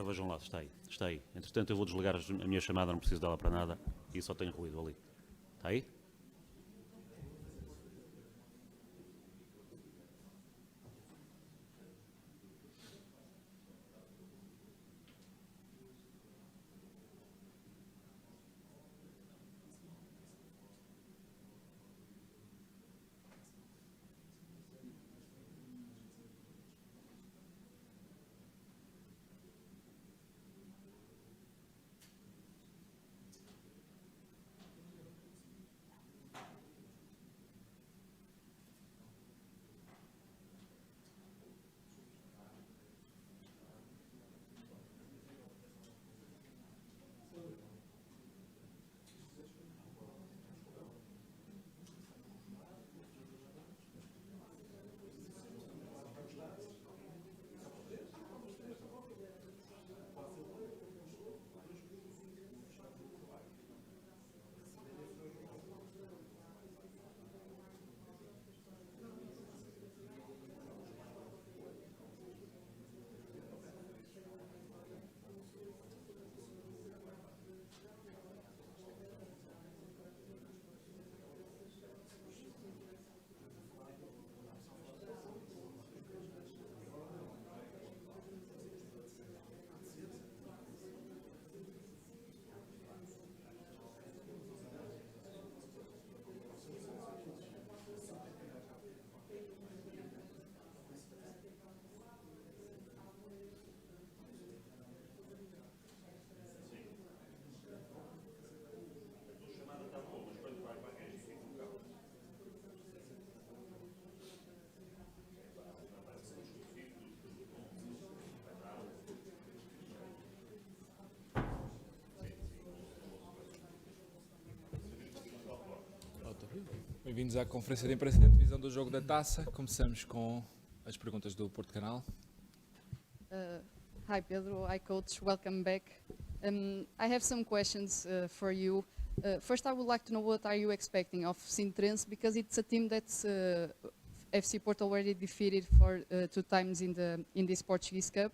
vejam lá, está aí, está aí. Entretanto, eu vou desligar a minha chamada, não preciso dela para nada, e só tenho ruído ali. Está aí? Bem-vindos à conferência de imprensa de antevisão do jogo da taça. Começamos com as perguntas do Porto Canal. Hi Pedro, hi coach, welcome back. I have some questions for you. First, I would like to know what are you expecting of Sintrense, because it's a team that's FC Porto already defeated for 2 times in this Portuguese Cup.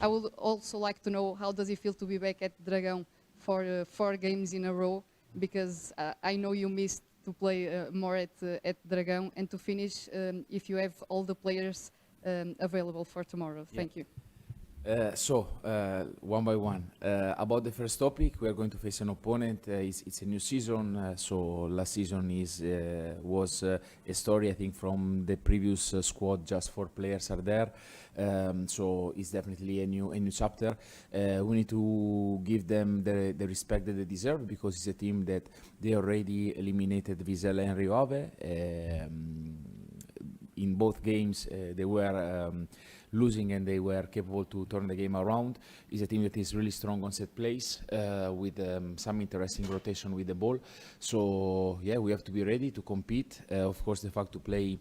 I would also like to know how does it feel to be back at Dragão for 4 games in a row, because I know you missed to play more at Dragão, and to finish if you have all the players available for tomorrow. Thank you. One by one. About the first topic, we are going to face an opponent. It's a new season, so last season was a story, I think, from the previous squad. Just 4 players are there, so it's definitely a new chapter. We need to give them the respect that they deserve, because it's a team that they already eliminated Vizela and Rio Ave. In both games, they were losing, and they were capable to turn the game around. It's a team that is really strong on set plays, with some interesting rotation with the ball. So yeah, we have to be ready to compete. Of course, the fact to play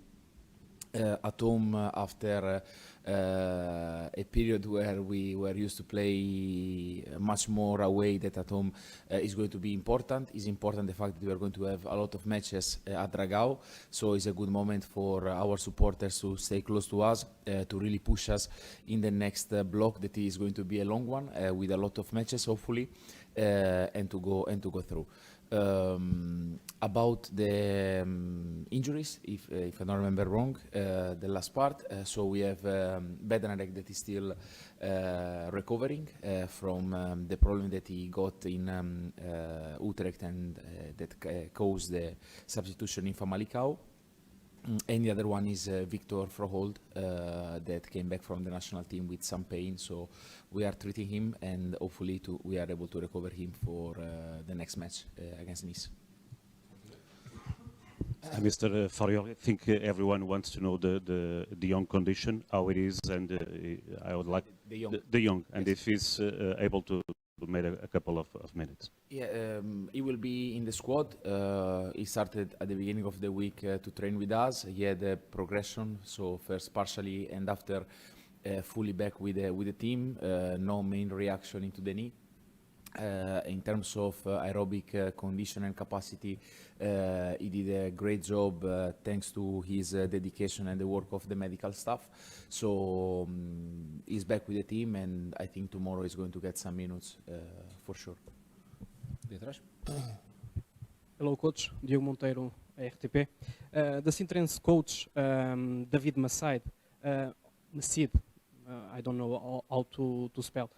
at home after a period where we were used to play much more away than at home is going to be important. It's important the fact that we are going to have a lot of matches at Dragão, so it's a good moment for our supporters to stay close to us, to really push us in the next block that is going to be a long one, with a lot of matches hopefully, and to go through. About the injuries, if I don't remember wrong, the last part, so we have Bednarek that is still recovering from the problem that he got in Utrecht, and that caused the substitution in Famalicão. And the other one is Victor Frohold, that came back from the national team with some pain, so we are treating him, and hopefully we are able to recover him for the next match against Nice. Mr. Farioli, I think everyone wants to know the young condition, how it is, and I would like the young, and yes, if he's able to make a couple of minutes. Yeah, he will be in the squad. He started at the beginning of the week to train with us. He had a progression, so first partially and after fully back with the team. No main reaction into the knee. In terms of aerobic condition and capacity, he did a great job thanks to his dedication and the work of the medical staff. So he's back with the team, and I think tomorrow he's going to get some minutes for sure. De atrás. Hello, coach. Diogo Monteiro, RTP. The Sintrense coach, David Macide, I don't know how to spell.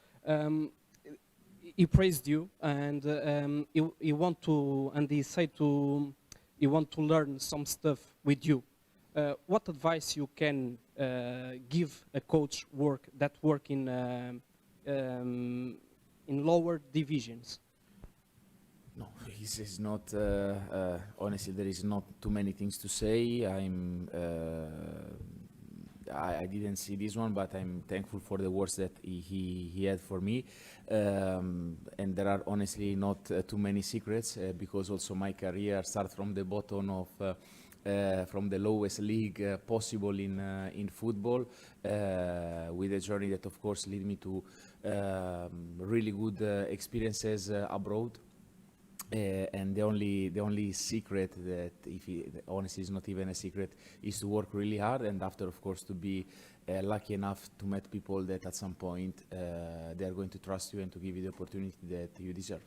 He praised you, and he said he want to learn some stuff with you. What advice you can give a coach that work in lower divisions? No, this is not. Honestly, there is not too many things to say. I didn't see this one, but I'm thankful for the words that he had for me. And there are honestly not too many secrets because also my career starts from the bottom of. From the lowest league possible in football, with a journey that of course led me to really good experiences abroad. And the only secret that, honestly is not even a secret, is to work really hard, and after of course to be lucky enough to meet people that at some point they are going to trust you and to give you the opportunity that you deserve.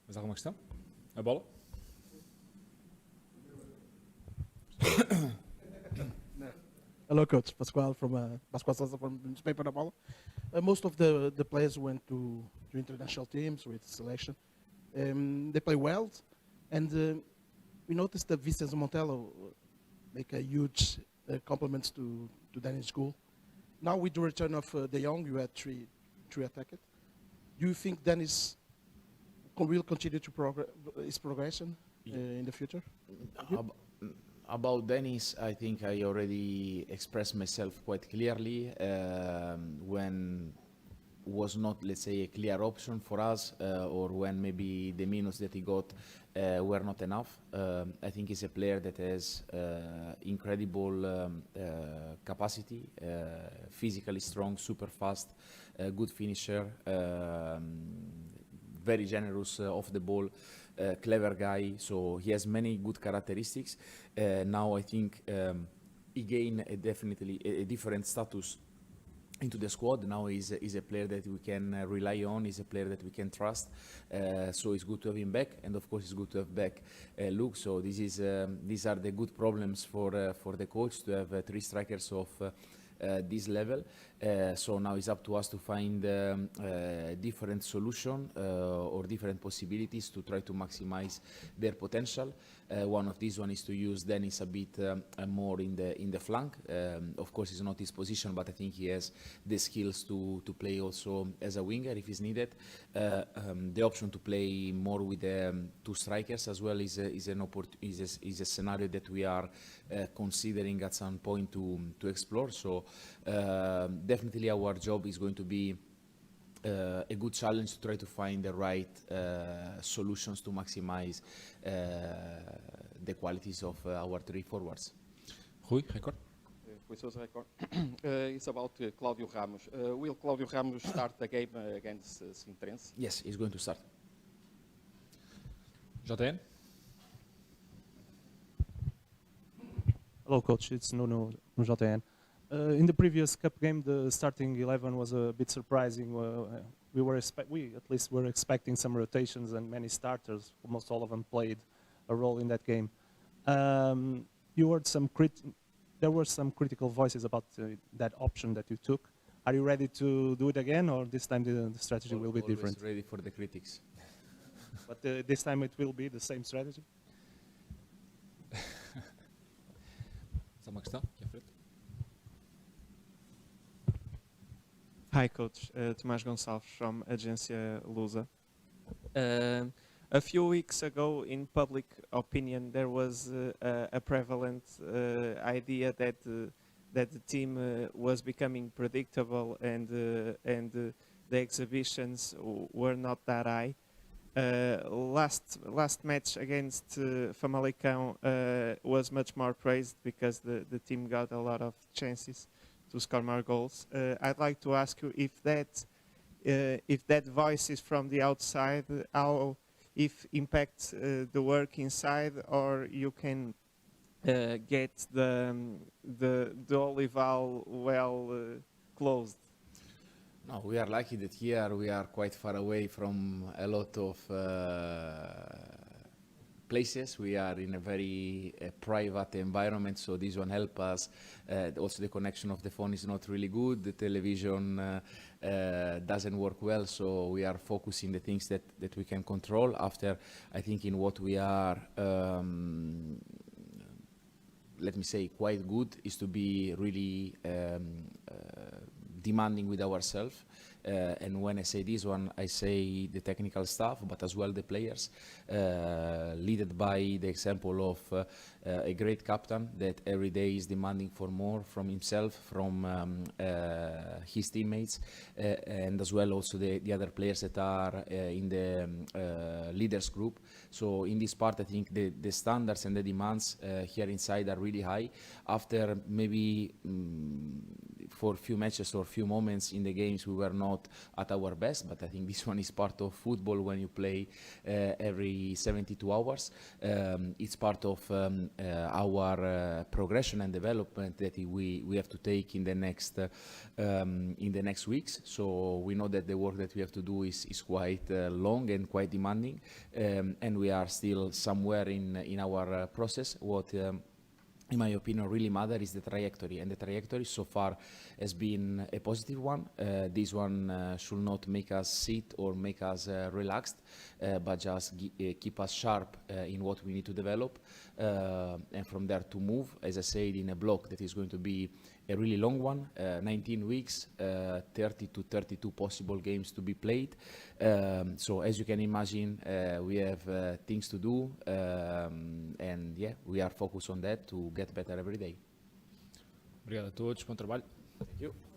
Mais alguma questão? A bola? Hello, Coach. Pascual from Sousa from newspaper Bola. Most of the players went to international teams with selection. They play well, and we noticed that Vincenzo Montella make a huge compliments to Danish school. Now with the return of De Jong, you had three attackers. Do you think Dennis will continue to his progression in the future? About Dennis, I think I already expressed myself quite clearly when was not, let's say, a clear option for us, or when maybe the minutes that he got were not enough. I think he's a player that has incredible capacity, physically strong, super fast, good finisher, very generous off the ball. Clever guy, so he has many good characteristics. Now I think he gained definitely a different status into the squad. Now he's a player that we can rely on, he's a player that we can trust, so it's good to have him back, and of course it's good to have back Luke. So these are the good problems for the coach, to have three strikers of this level. So now it's up to us to find different solution or different possibilities to try to maximize their potential. One of these is to use Dennis a bit more in the flank. Of course, it's not his position, but I think he has the skills to play also as a winger if is needed. The option to play more with two strikers as well is a scenario that we are considering at some point to explore. So definitely our job is going to be a good challenge to try to find the right solutions to maximize the qualities of our three forwards. Rui, record. Rui Sousa, record. It's about Claudio Ramos. Will Claudio Ramos start the game against Sintrense? Yes, he's going to start. JN? Hello, coach. It's Nuno from JN. In the previous cup game, the starting 11 was a bit surprising. We at least were expecting some rotations and many starters. Almost all of them played a role in that game. You heard there were some critical voices about that option that you took. Are you ready to do it again, or this time the strategy will be different? Always ready for the critics. But this time it will be the same strategy? Só uma questão aqui à frente. Hi, Coach. Tomás Gonçalves from Agência Lusa. A few weeks ago, in public opinion, there was a prevalent idea that the team was becoming predictable and the exhibitions were not that high. Last match against Famalicão was much more praised because the team got a lot of chances to score more goals. I'd like to ask you if that if that voice is from the outside, how if impacts the work inside, or you can get the olive oil well closed. No, we are lucky that here we are quite far away from a lot of places. We are in a very private environment, so this one help us. Also, the connection of the phone is not really good. The television doesn't work well, so we are focusing the things that we can control. After, I think in what we are, let me say, quite good is to be really demanding with ourselves. And when I say this one, I say the technical staff, but as well the players, led by the example of a great captain that every day is demanding for more from himself, from his teammates, and as well also the other players that are in the leaders group. So in this part, I think the standards and the demands here inside are really high. After maybe for a few matches or a few moments in the games, we were not at our best, but I think this one is part of football when you play every 72 hours. It's part of our progression and development that we have to take in the next weeks. So we know that the work that we have to do is quite long and quite demanding, and we are still somewhere in our process. What in my opinion, really matter is the trajectory, and the trajectory so far has been a positive one. This one should not make us sit or make us relaxed, but just keep us sharp in what we need to develop, and from there to move, as I said, in a block that is going to be a really long one, 19 weeks, 30 to 32 possible games to be played. So as you can imagine, we have things to do, and yeah, we are focused on that to get better every day. Obrigado a todos, bom trabalho. Thank you.